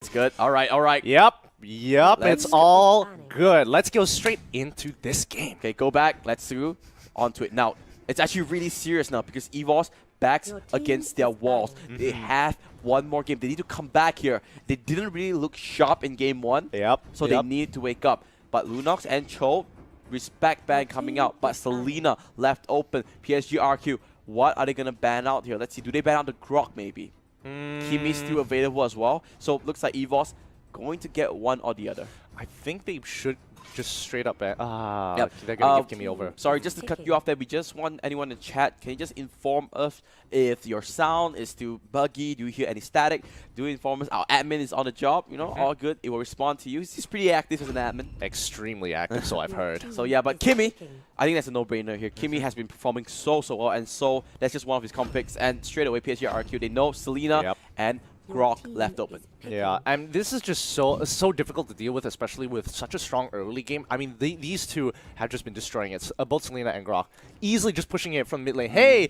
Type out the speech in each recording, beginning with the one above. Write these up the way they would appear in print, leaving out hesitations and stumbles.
It's good. All right, all right. Yep, it's all good. Let's go straight into this game. Okay, go back. Let's do onto it. Now, it's actually really serious now because Evos backs against their walls. They have one more game. They need to come back here. They didn't really look sharp in game one. So they need to wake up. But Lunox and Cho, respect ban coming out. But Selena left open. PSG RQ. What are they going to ban out here? Let's see. Do they ban out the Grok maybe? Kimmy's still available as well. So it looks like Evos going to get one or the other. I think they should just straight up ban. They're going to give Kimmy over. Sorry, just to cut you off there, we just want anyone in chat, can you just inform us if your sound is still buggy? Do you hear any static? Do inform us. Our admin is on the job, you know, all good. It will respond to you. He's pretty active as an admin. Extremely active, so I've heard. So yeah, but Kimmy, I think that's a no-brainer here. Kimmy has been performing so well, and so that's just one of his comp picks. And straight away, PSG RQ, they know Selena and Grok left open. Yeah, and this is just so difficult to deal with, especially with such a strong early game. I mean, these two have just been destroying it. Both Selena and Grok, easily just pushing it from mid lane. Hey,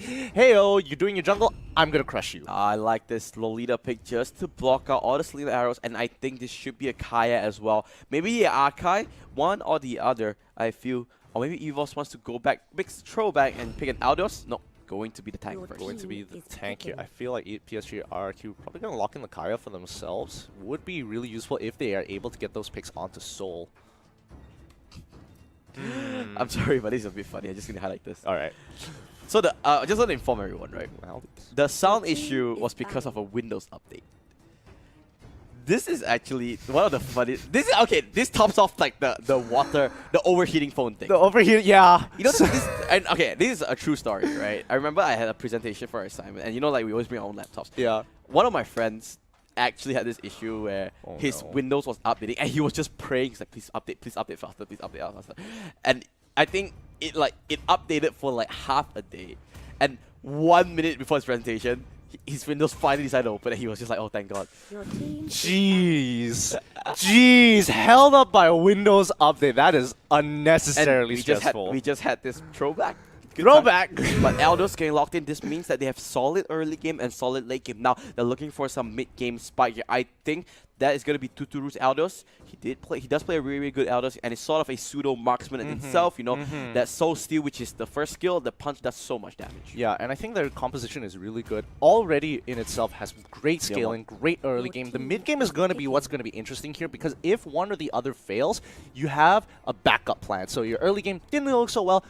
oh, you're doing your jungle. I'm gonna crush you. I like this Lolita pick just to block out all the Selena arrows, and I think this should be a Kaya as well. Maybe a Akai, one or the other. I feel, or maybe Evos wants to go back, big throwback and pick an Aldos. No. Going to be the tank first. Going to be the tank here. I feel like PSG RQ probably going to lock in the Kaya for themselves. Would be really useful if they are able to get those picks onto Soul. I'm sorry, but this is a bit funny. I'm just going to highlight this. All right. So the I just want to inform everyone, right? The sound issue was because of a Windows update. This is actually one of the funniest. This is okay. This tops off like the overheating phone thing. The overheat, yeah. You know, this is a true story, right? I remember I had a presentation for our assignment, and you know, like we always bring our own laptops. Yeah. One of my friends actually had this issue where his Windows was updating, and he was just praying, he's like, please update faster, please update faster. And I think it updated for like half a day, and 1 minute before his presentation, his Windows finally decided to open, and he was just like, oh, thank God. Jeez, held up by a Windows update. That is unnecessarily stressful. We just had this throwback. But Aldos getting locked in. This means that they have solid early game and solid late game. Now they're looking for some mid game spike here. I think that is going to be Tuturu's Aldos. He does play a really good Aldos, and it's sort of a pseudo marksman in itself. You know, that Soul Steal, which is the first skill, the punch does so much damage. Yeah, and I think their composition is really good. Already in itself has great scaling, great early game. The mid game is going to be what's going to be interesting here, because if one or the other fails, you have a backup plan. So your early game didn't look so well.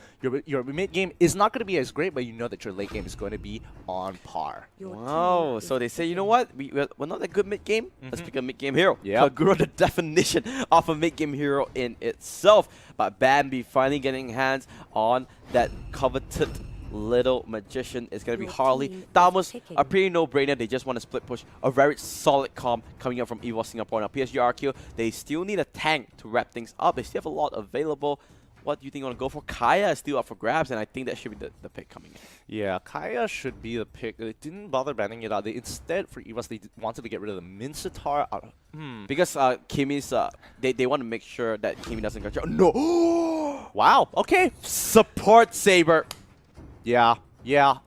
Your mid game is not going to be as great, but you know that your late game is going to be on par. Wow. So they say, you know what? We're not that good mid game. Let's pick a mid game hero. Yeah. Kagura, the definition of a mid game hero in itself. But Bambi finally getting hands on that coveted little magician. Is going to be Harley. That was a pretty no-brainer. They just want to split push. A very solid comp coming up from Evos Singapore. Now PSG RQ, they still need a tank to wrap things up. They still have a lot available. What do you think you want to go for? Kaya is still up for grabs, and I think that should be the pick coming in. Yeah, Kaya should be the pick. They didn't bother banning it out. Instead, for Evos, they wanted to get rid of the Mincetar. Because Kimmy's, they want to make sure that Kimmy doesn't get no. Wow. Okay. Support Saber. Yeah.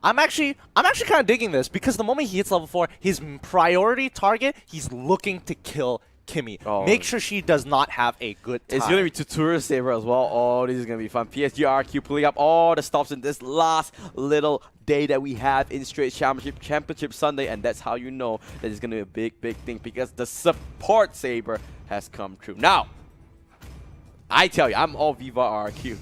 I'm actually kind of digging this, because the moment he hits level 4, his priority target, he's looking to kill Kimmy. Make sure she does not have a good time. It's going to be Tutorial Saber as well. Oh, this is going to be fun. PSG RQ pulling up all the stops in this last little day that we have in Straits Championship Sunday, and that's how you know that it's going to be a big thing, because the support Saber has come true. Now, I tell you, I'm all Viva RQ.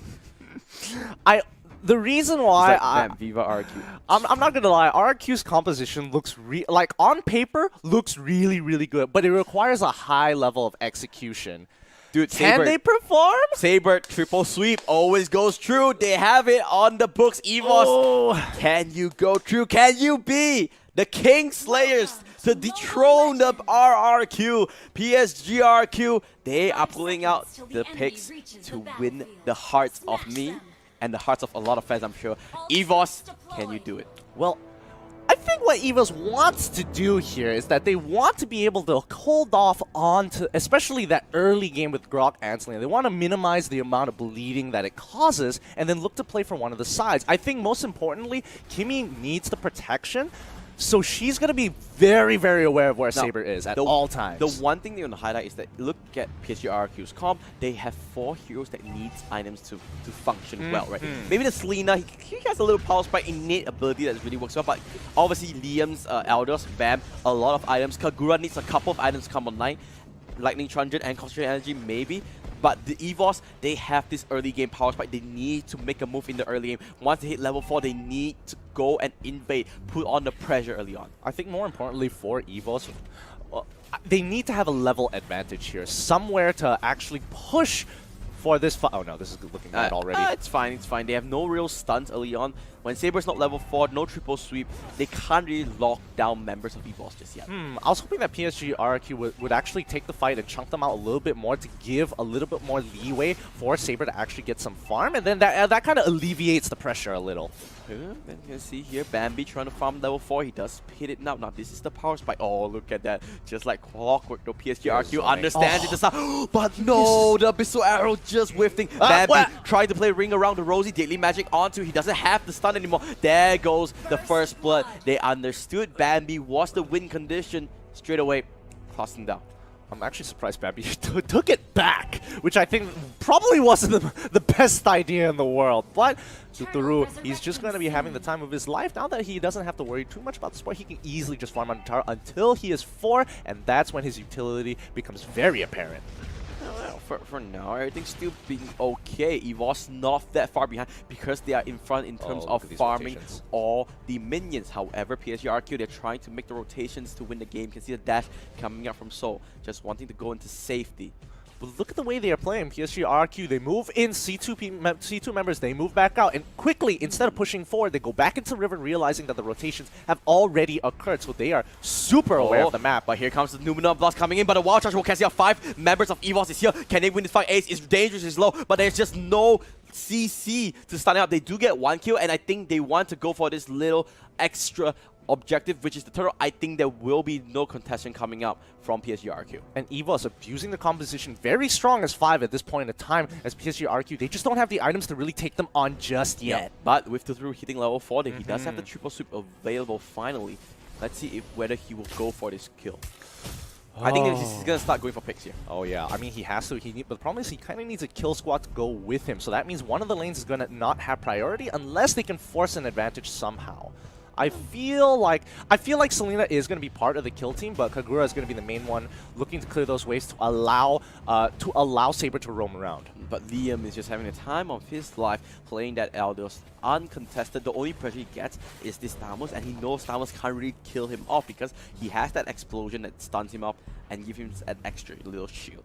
The reason why Viva RQ. I'm not gonna lie, RQ's composition looks like on paper looks really good, but it requires a high level of execution. Dude, can they perform? Saber triple sweep always goes true. They have it on the books. Evos, can you go true? Can you be the King Slayers to dethrone the RRQ? PSG RQ, they are pulling out the picks to win the hearts of me and the hearts of a lot of fans, I'm sure. Evos, can you do it? Well, I think what Evos wants to do here is that they want to be able to hold off on to, especially that early game with Grok and Selena. They want to minimize the amount of bleeding that it causes and then look to play for one of the sides. I think most importantly, Kimmy needs the protection So she's going to be very, very aware of where Now, Saber is at all times. The one thing they want to highlight is that look at PSG RQ's comp. They have 4 heroes that needs items to function well, right? Maybe the Selena, he has a little power spike innate ability that really works well, but obviously Liam's Elders, Bam, a lot of items. Kagura needs a couple of items to come online. Lightning Transient and Concentrated Energy, maybe. But the Evos, they have this early game power spike. They need to make a move in the early game. Once they hit level 4, they need to go and invade, put on the pressure early on. I think more importantly for Evos, they need to have a level advantage here. Somewhere to actually push for this fight. Oh no, this is looking bad already. It's fine, it's fine. They have no real stunts early on. When Saber's not level 4, no triple sweep, they can't really lock down members of Evos just yet. I was hoping that PSG RQ would actually take the fight and chunk them out a little bit more to give a little bit more leeway for Saber to actually get some farm, and then that kind of alleviates the pressure a little. And you can see here, Bambi trying to farm level 4. He does hit it now. Now this is the power spike. Oh, look at that. Just like clockwork, the PSG RQ understands it. Just but no, the Abyssal Arrow just whiffing. Bambi trying to play ring around the Rosie. Deadly Magic onto. He doesn't have the stun anymore. There goes the first blood. They understood Bambi was the win condition. Straight away, tossing down. I'm actually surprised Bambi took it back, which I think probably wasn't the best idea in the world. But Suturu, he's just going to be having the time of his life. Now that he doesn't have to worry too much about the sport, he can easily just farm on Tara until he is 4, and that's when his utility becomes very apparent. For now, everything's still being okay. Evos not that far behind because they are in front in terms of farming all the minions. However, PSG RQ, they're trying to make the rotations to win the game. You can see the dash coming up from Seoul, just wanting to go into safety. But look at the way they are playing. PSG RQ, they move in, C2 members, they move back out, and quickly, instead of pushing forward, they go back into River, realizing that the rotations have already occurred, so they are super aware of the map. But here comes the Numenor Blast coming in, but the Wild Charge will cancel out 5 members of Evos is here. Can they win this fight? Ace is dangerous, is low, but there's just no CC to stun it up. They do get 1 kill, and I think they want to go for this little extra objective, which is the turtle. I think there will be no contestation coming up from PSG RQ. And Evos abusing the composition, very strong as 5 at this point in time. As PSG RQ, they just don't have the items to really take them on just yet. But with the through hitting level 4, he does have the triple sweep available finally. Let's see whether he will go for this kill. I think he's going to start going for picks here. Oh yeah, I mean he has to. But the problem is he kind of needs a kill squad to go with him. So that means one of the lanes is going to not have priority unless they can force an advantage somehow. I feel like Selena is going to be part of the kill team, but Kagura is going to be the main one looking to clear those waves to allow Saber to roam around. But Liam is just having the time of his life playing that Eldos uncontested. The only pressure he gets is this Thamus, and he knows Thamus can't really kill him off because he has that explosion that stuns him up and gives him an extra little shield.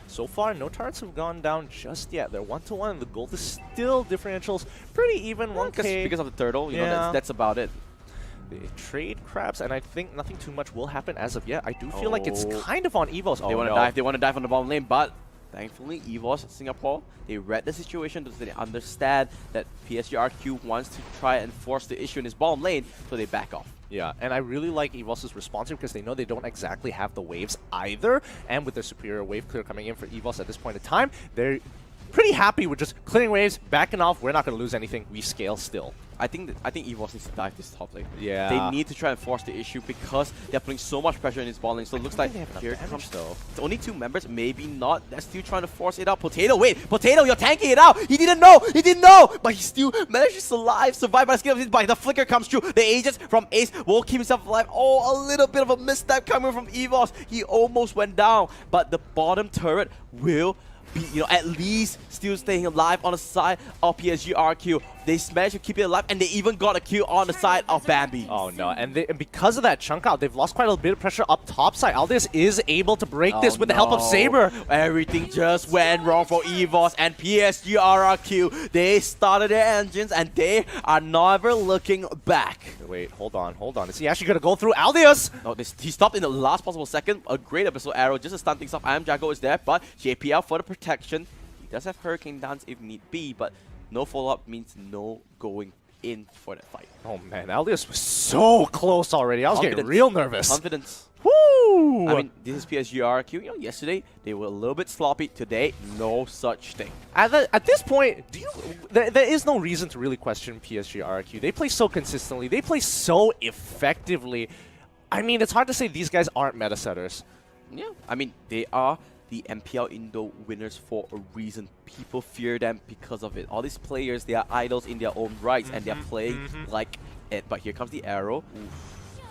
So far, no turrets have gone down just yet. They're 1-1, and the gold is still differentials pretty even. 1K. Because of the turtle, you know, that's about it. They trade crabs, and I think nothing too much will happen as of yet. I do feel like it's kind of on Evos. They want to dive. They want to dive on the bottom lane, but thankfully, Evos Singapore, they read the situation, they understand that PSG RQ wants to try and force the issue in his bottom lane, so they back off. Yeah, and I really like Evos' response here because they know they don't exactly have the waves either, and with their superior wave clear coming in for Evos at this point in time, they're pretty happy with just clearing waves, backing off. We're not going to lose anything. We scale still. I think Evos needs to dive this top lane. Yeah. They need to try and force the issue because they're putting so much pressure in his ball lane. So it looks like here comes though. It's only 2 members, maybe not. They're still trying to force it out. Potato, wait, Potato, you're tanking it out. He didn't know. He didn't know, but he still manages to survive by the skin of his body. The flicker comes through. The Aegis from Ace will keep himself alive. Oh, a little bit of a misstep coming from Evos. He almost went down, but the bottom turret will be, you know, at least still staying alive on the side of PSG RQ. They managed to keep it alive, and they even got a kill on the side of Bambi. Oh no, and because of that chunk out, they've lost quite a bit of pressure up top side. Aldous is able to break this with the help of Saber. Everything just went wrong for Evos and PSG RQ. They started their engines, and they are never looking back. Wait, hold on. Is he actually going to go through Aldous? No, he stopped in the last possible second. A great Abyssal Arrow just to stun things off. I Am Jago is there, but JPL for the protection. He does have Hurricane Dance if need be, but no follow-up means no going in for that fight. Oh man, Aldous was so close already. I was getting real nervous. Confidence. Woo! I mean, this is PSG RQ. You know, yesterday they were a little bit sloppy. Today, no such thing. At this point, there is no reason to really question PSG RQ. They play so consistently. They play so effectively. I mean, it's hard to say these guys aren't meta setters. Yeah, I mean, they are the MPL Indo winners for a reason. People fear them because of it. All these players, they are idols in their own rights, and they're playing like it. But here comes the arrow.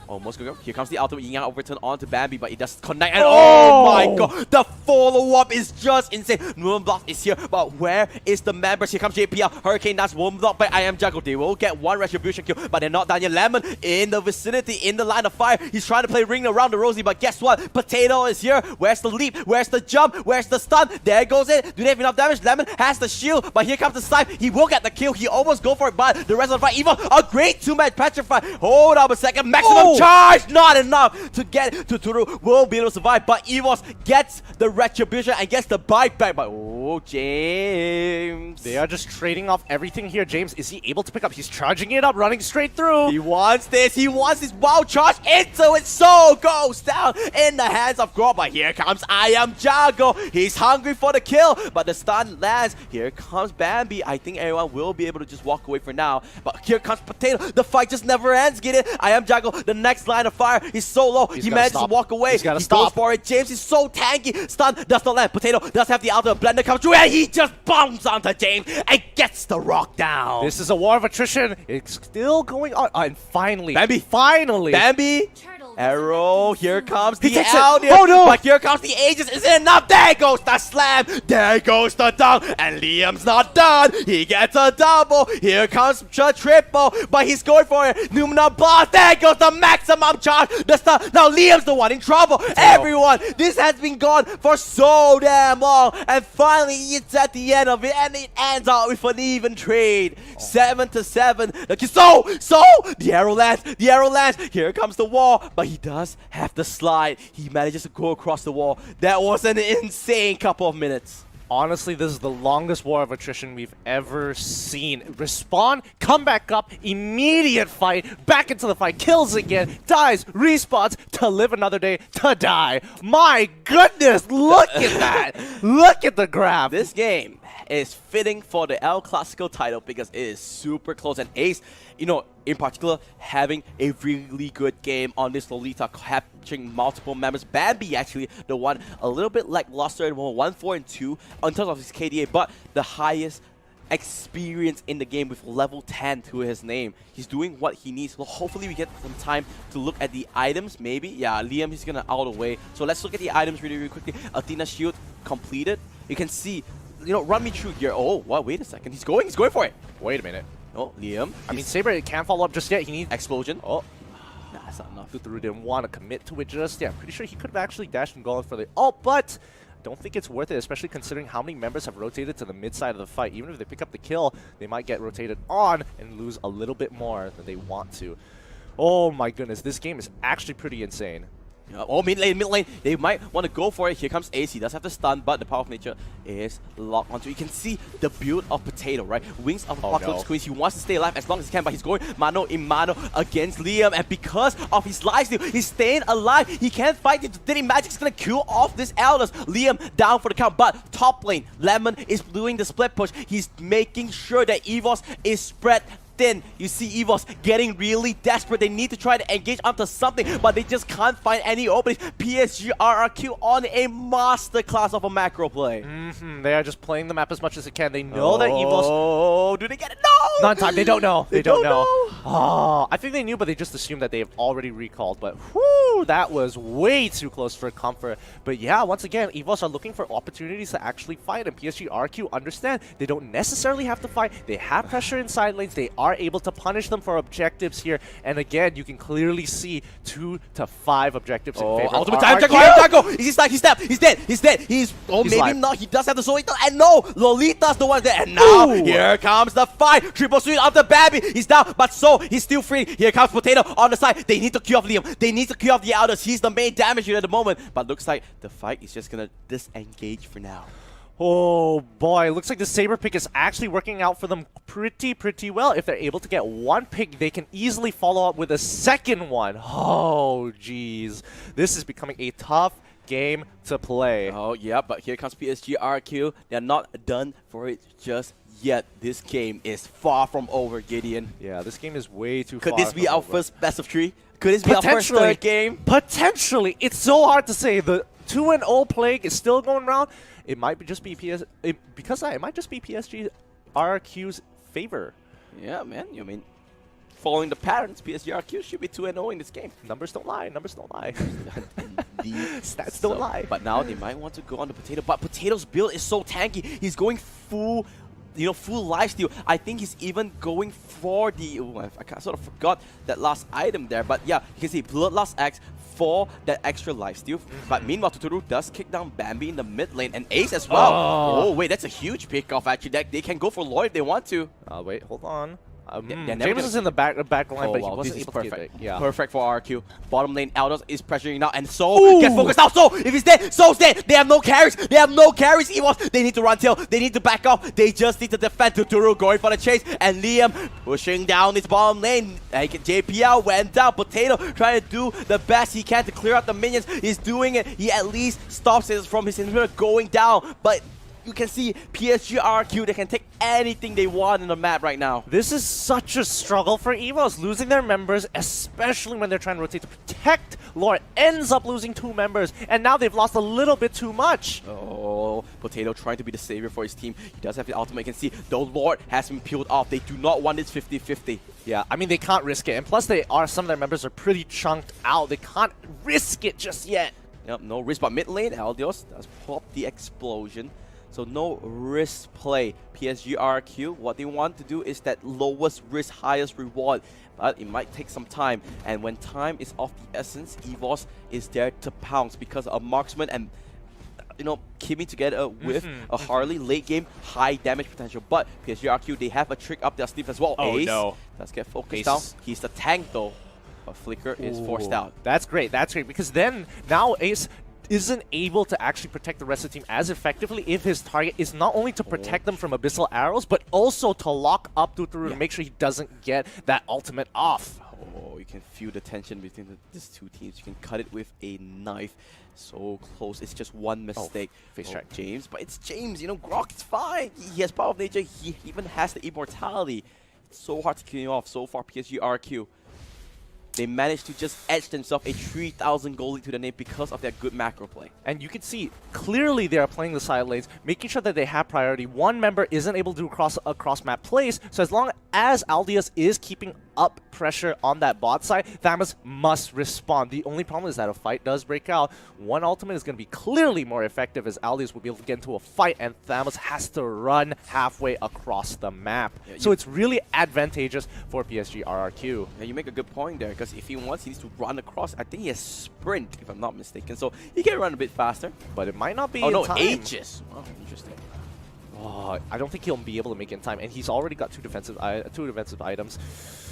Almost going. Here comes the ultimate Yin Yang overturn onto Bambi, but it does connect. And oh my god, the follow-up is just insane. Moonblock is here, but where is the members? Here comes JPL. Hurricane, that's one block by I Am Juggle. They will get one retribution kill, but they're not done yet. Lemon in the vicinity, in the line of fire. He's trying to play ring around the Rosie, but guess what? Potato is here. Where's the leap? Where's the jump? Where's the stun? There goes it. Do they have enough damage? Lemon has the shield, but here comes the snipe. He will get the kill. He almost go for it, but the rest of the fight, Evos, a great two-match petrify. Hold up a second. Maximum charge! Not enough to get to Turu. Will be able to survive, but Evos gets the retribution and gets the bike back. But oh, James. They are just trading off everything here. James, is he able to pick up? He's charging it up, running straight through. He wants this. He wants this wild charge into it. So goes down in the hands of Grob. But here comes I Am Jago. He's hungry for the kill, but the stun lands. Here comes Bambi. I think everyone will be able to just walk away for now. But here comes Potato. The fight just never ends. Get it? I Am Jago. The next line of fire. He's so low. He manages to walk away. He goes for it. James is so tanky. Stun does not land. Potato does have the ultimate blender come through, and he just bombs onto James and gets the rock down. This is a war of attrition. It's still going on. And finally, Bambi. Finally. Bambi. Arrow, here comes the Alien. Oh no! But here comes the Aegis. Is it enough? There goes the slam. There goes the dunk. And Liam's not done. He gets a double. Here comes the triple. But he's going for it. Numina blast. There goes the maximum charge. The stun. Now Liam's the one in trouble. Everyone, this has been gone for so damn long. And finally, it's at the end of it. And it ends out with an even trade. 7-7. The arrow lands. The arrow lands. Here comes the wall. But he does have the slide. He manages to go across the wall. That was an insane couple of minutes. Honestly, this is the longest war of attrition we've ever seen. Respawn, come back up, immediate fight, back into the fight, kills again, dies, respawns to live another day, to die. My goodness, look at that. Look at the graph. This game is fitting for the El Clasico title because it is super close. And Ace, you know, in particular, having a really good game on this Lolita, capturing multiple members. Bambi actually the one a little bit lackluster at 1-4 and 2 in terms of his KDA, but the highest experience in the game with level 10 to his name. He's doing what he needs. Well, hopefully we get some time to look at the items, maybe. Yeah, Liam is gonna out of the way. So let's look at the items really quickly. Athena shield completed. You can see, you know, run me through here. Oh, what? Wait a second. He's going for it. Wait a minute. Oh, Liam. I mean, Saber can't follow up just yet. He needs explosion. Oh. Nah, that's not enough. Through didn't want to commit to it just yet. I'm pretty sure he could have actually dashed and gone for the ult, but don't think it's worth it, especially considering how many members have rotated to the mid side of the fight. Even if they pick up the kill, they might get rotated on and lose a little bit more than they want to. Oh my goodness, this game is actually pretty insane. Oh, mid lane, they might want to go for it. Here comes Ace. He does have the stun, but the power of nature is locked onto. You can see the build of Potato, right? Wings of Apocalypse Queen. He wants to stay alive as long as he can, but he's going mano in mano against Liam. And because of his lifesteal, he's staying alive. He can't fight it. Diddy Magic's gonna kill off this Elders. Liam down for the count, but top lane, Lemon is doing the split push. He's making sure that Evos is spread thin. You see Evos getting really desperate. They need to try to engage onto something, but they just can't find any openings. PSG RRQ on a masterclass of a macro play. They are just playing the map as much as they can. They know that Evos... Oh, do they get it? No! Not in time. They don't know. They don't know. Oh, I think they knew, but they just assumed that they have already recalled. But whoo, that was way too close for comfort. But yeah, once again, Evos are looking for opportunities to actually fight, and PSG RQ understand they don't necessarily have to fight. They have pressure in side lanes. They are able to punish them for objectives here. And again, you can clearly see 2 to 5 objectives in favor ultimate of time, Jago! He's stuck, he's stabbed, he's dead, he's dead. He's maybe live. Not, he does have the soul, and no, Lolita's the one there. And now, here comes the fight. Triple sweep of the Babby. He's down, but so, he's still free. Here comes Potato on the side. They need to kill off Liam. They need to kill off the Elders. He's the main damage unit at the moment. But looks like the fight is just gonna disengage for now. Oh boy, looks like the Saber pick is actually working out for them pretty well. If they're able to get one pick, they can easily follow up with a second one. Oh jeez. This is becoming a tough game to play. Oh yeah, but here comes PSG RQ. They're not done for it just yet. This game is far from over, Gideon. Yeah, this game is way too far. Could this be from our over. first best of 3? Could this be our first third game? Potentially. It's so hard to say. The 2-0 plague is still going around. It might be just be because it might just be PSG RQ's favor. Yeah, man. You mean following the patterns, PSG RQ should be 2-0 in this game. Numbers don't lie. Numbers don't lie. Indeed. Stats don't lie. But now they might want to go on the Potato. But Potato's build is so tanky. He's going full, full lifesteal. I think he's even going for the. I sort of forgot that last item there. But yeah, you can see Bloodlust X for that extra lifesteal. But meanwhile, Totoro does kick down Bambi in the mid lane and Ace as well. Oh wait, that's a huge pick off actually. They can go for Lloyd if they want to. Wait, hold on. James is in the back line, but he wow, wasn't this is able to perfect. get it. Yeah. Perfect for RQ. Bottom lane, Aldos is pressuring now, and So get focused now. So if he's dead, So's dead. They have no carries. They have no carries. Evos, they need to run tail. They need to back off. They just need to defend. Tuturu going for the chase, and Liam pushing down his bottom lane. JPL went down. Potato trying to do the best he can to clear out the minions. He's doing it. He at least stops it from his inhibitor going down, but you can see PSG RQ, they can take anything they want in the map right now. This is such a struggle for Evos, losing their members, especially when they're trying to rotate to protect Lord. Ends up losing 2 members, and now they've lost a little bit too much. Oh, Potato trying to be the savior for his team. He does have the ultimate. You can see the Lord has been peeled off. They do not want this 50-50. Yeah, I mean, they can't risk it, and plus some of their members are pretty chunked out. They can't risk it just yet. Yep, no risk, but mid lane, Aldios does pop the explosion. So no risk play. PSG RQ, what they want to do is that lowest risk, highest reward. But it might take some time. And when time is of the essence, Evos is there to pounce because of marksman and keeping together with a Harley late game, high damage potential. But PSG RQ, they have a trick up their sleeve as well. Oh, Ace no. does get focused Ace. down. He's the tank though. But Flicker is forced out. That's great, because then now Ace isn't able to actually protect the rest of the team as effectively if his target is not only to protect them from abyssal arrows, but also to lock up Tuturu to make sure he doesn't get that ultimate off. Oh, you can feel the tension between these two teams. You can cut it with a knife. So close. It's just one mistake. Face track. James, but it's James. Grok is fine. He has power of nature. He even has the immortality. It's so hard to kill him off. So far, PSG RQ. They managed to just etch themselves a 3,000 goal lead to the name because of their good macro play. And you can see clearly they are playing the side lanes, making sure that they have priority. One member isn't able to do cross map plays, so as long as Aldius is keeping up pressure on that bot side, Thamus must respond. The only problem is that a fight does break out. One ultimate is going to be clearly more effective as Aldius will be able to get into a fight, and Thamus has to run halfway across the map. Yeah, so it's really advantageous for PSG RRQ. Yeah, you make a good point there, because if he wants, he needs to run across. I think he has sprint, if I'm not mistaken, so he can run a bit faster. But it might not be time. Aegis. Oh, interesting. Oh, I don't think he'll be able to make it in time, and he's already got two defensive items.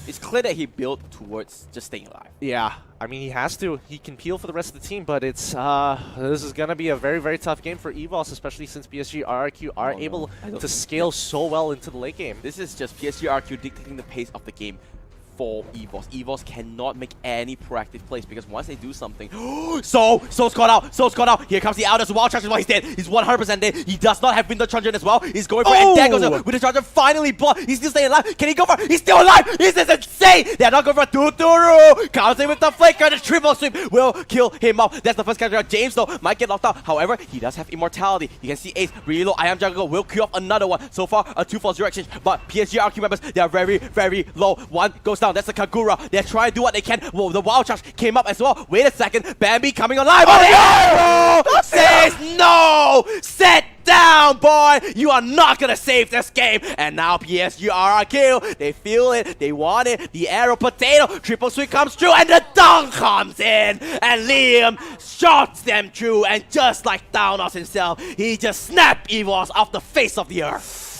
It's clear that he built towards just staying alive. Yeah, I mean, he has to. He can peel for the rest of the team, but it's this is going to be a very, very tough game for Evos, especially since PSG RRQ are able to scale so well into the late game. This is just PSG RRQ dictating the pace of the game for Evos. Evos cannot make any proactive plays because once they do something, So's caught out. So's caught out. Here comes the Aldous. Wild Charger. He's dead. He's 100% dead. He does not have Winter Charger as well. He's going for it. And there goes Winter Charger. Finally blocked. He's still staying alive. Can he go for it? He's still alive. This is insane. They're not going for Tuturu. Counts in with the flicker. The triple sweep will kill him off. That's the first character. James though might get locked out. However, he does have immortality. You can see Ace really low. I am Jungle will kill off another one. So far, a 2-4-0 exchange. But PSG RQ members, they are very, very low. One goes down. That's the Kagura. They're trying to do what they can. Whoa, the Wild Charge came up as well. Wait a second. Bambi coming alive. Oh, the arrow says no. Sit down, boy. You are not going to save this game. And now PSG RRQ. They feel it. They want it. The arrow potato. Triple sweep comes through. And the dunk comes in. And Liam shots them through. And just like Thanos himself, he just snapped Evos off the face of the earth.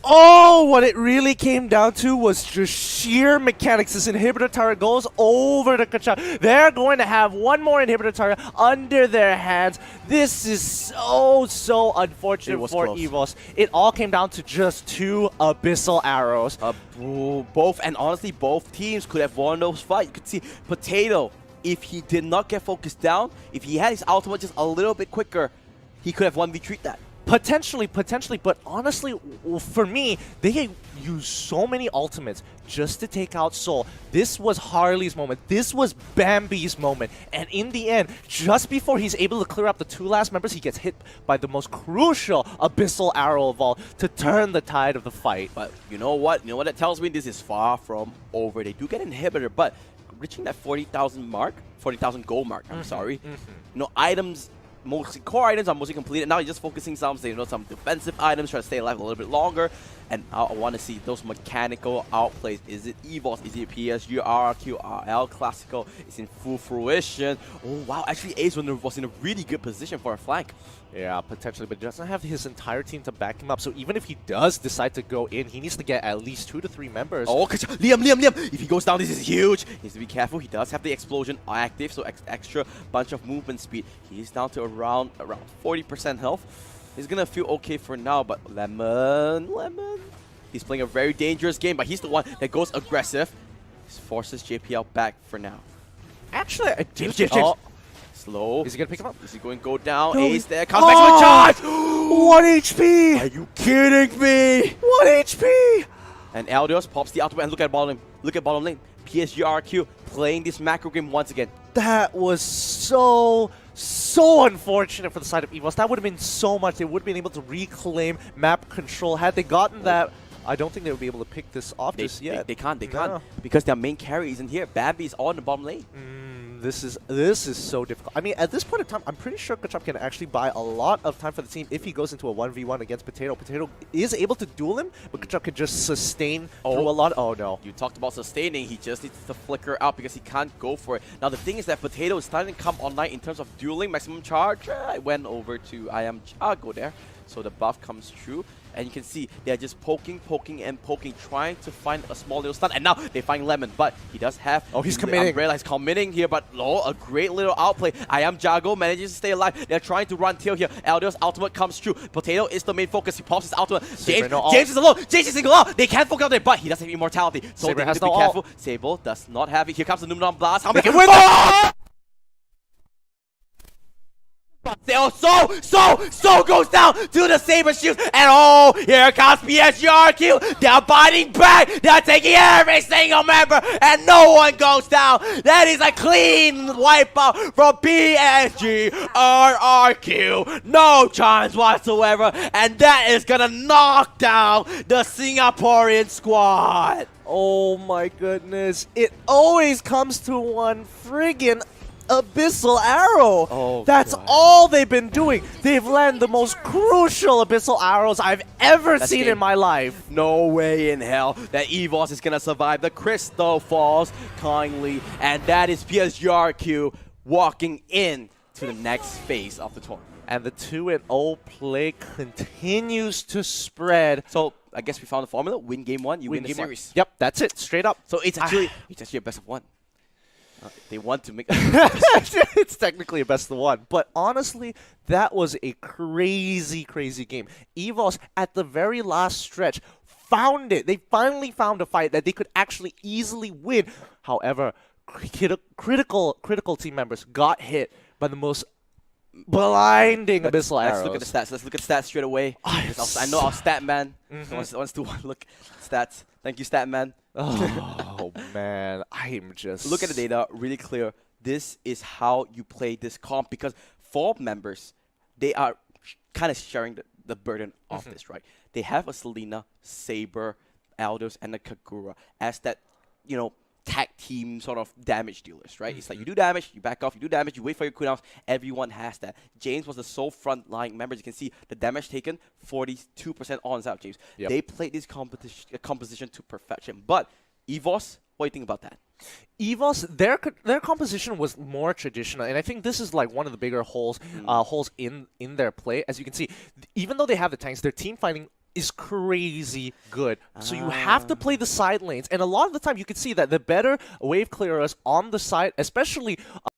Oh, what it really came down to was just sheer mechanics. This inhibitor turret goes over to Kachuk. They're going to have one more inhibitor turret under their hands. This is so unfortunate for close. Evos. It all came down to just 2 abyssal arrows. Both, and honestly, both teams could have won those fights. You could see Potato, if he did not get focused down, if he had his ultimate just a little bit quicker, he could have 1v3'd that. Potentially, but honestly, for me, they used so many ultimates just to take out Soul. This was Harley's moment. This was Bambi's moment. And in the end, just before he's able to clear up the 2 last members, he gets hit by the most crucial Abyssal Arrow of all to turn the tide of the fight. But you know what? You know what that tells me? This is far from over. They do get an inhibitor, but reaching that 40,000 mark, 40,000 gold mark, I'm sorry. You know, items, mostly core items are mostly completed. Now you're just focusing some defensive items, trying to stay alive a little bit longer. And I want to see those mechanical outplays. Is it Evos? Is it PSG, RRQ, RL Classical? It's in full fruition. Oh wow, actually Ace was in a really good position for a flank. Yeah, potentially, but he doesn't have his entire team to back him up. So even if he does decide to go in, he needs to get at least 2 to 3 members. Oh, Liam! If he goes down, this is huge. He needs to be careful. He does have the explosion active, so extra bunch of movement speed. He's down to around 40% health. He's gonna feel okay for now, but Lemon. He's playing a very dangerous game, but he's the one that goes aggressive. He forces JPL back for now. Actually, James. Slow. Is he gonna pick him up? Is he going to go down? No, Ace there. Comes back to the charge! 1 HP! Are you kidding me? 1 HP! And Eldios pops the ultimate and look at bottom lane. Look at bottom lane. PSG RQ playing this macro game once again. That was so unfortunate for the side of Evos. That would have been so much. They would have been able to reclaim map control. Had they gotten that, I don't think they would be able to pick this off just yet. They can't. Because their main carry isn't here. Bambi is on the bottom lane. This is so difficult. I mean, at this point in time, I'm pretty sure Kachuk can actually buy a lot of time for the team if he goes into a 1v1 against Potato. Potato is able to duel him, but Kachuk can just sustain through a lot. Oh no. You talked about sustaining. He just needs to flicker out because he can't go for it. Now, the thing is that Potato is starting to come online in terms of dueling. Maximum charge. I went over to I am Jago there. So the buff comes true. And you can see they're just poking, trying to find a small little stun. And now they find Lemon, but he does have... Oh, he's committing. Umbrella. He's committing here, but a great little outplay. I am Jago, manages to stay alive. They're trying to run tail here. Elder's ultimate comes true. Potato is the main focus. He pops his ultimate. James is alone. James is single out. They can't focus on there, but he does have immortality. So Saber they has need to be no careful. ult. Sable does not have it. Here comes the Numenon Blast. How They many can win that! So goes down to the Saber Shield, and oh, here comes PSGRQ. They're biting back. They're taking every single member, and no one goes down. That is a clean wipeout from PSGRQ. No chance whatsoever, and that is gonna knock down the Singaporean squad. Oh my goodness. It always comes to one friggin' Abyssal Arrow. Oh, that's God. all they've been doing. They've landed the most crucial Abyssal Arrows I've ever seen in my life. No way in hell that Evos is gonna survive. The crystal falls kindly, and that is PSGRQ walking in to the next phase of the tournament. And the 2-0 play continues to spread. So I guess we found the formula. Win game 1, you win the series. Yep, that's it. Straight up. So it's actually a best of 1. They want to make it's technically a best of 1, but honestly, that was a crazy game. Evos, at the very last stretch, found it. They finally found a fight that they could actually easily win. However, critical team members got hit by the most blinding Abyssal Arrows. Let's look at the stats. Let's look at stats straight away. I know our stat man wants to look at stats. Thank you, stat man. Oh man, I'm just... Look at the data, really clear. This is how you play this comp, because 4 members, they are kind of sharing the burden of this, right? They have a Selena, Saber, Aldous, and a Kagura as that, tag team sort of damage dealers, right? It's like you do damage, you back off, you do damage, you wait for your cooldowns. Everyone has that. James was the sole front-line member. You can see the damage taken, 42% ons out, James. Yep. They played this composition to perfection. But Evos, what do you think about that? Evos, their composition was more traditional, and I think this is like one of the bigger holes in their play. As you can see, even though they have the tanks, their team fighting is crazy good. So you have to play the side lanes, and a lot of the time you can see that the better wave clearers on the side, especially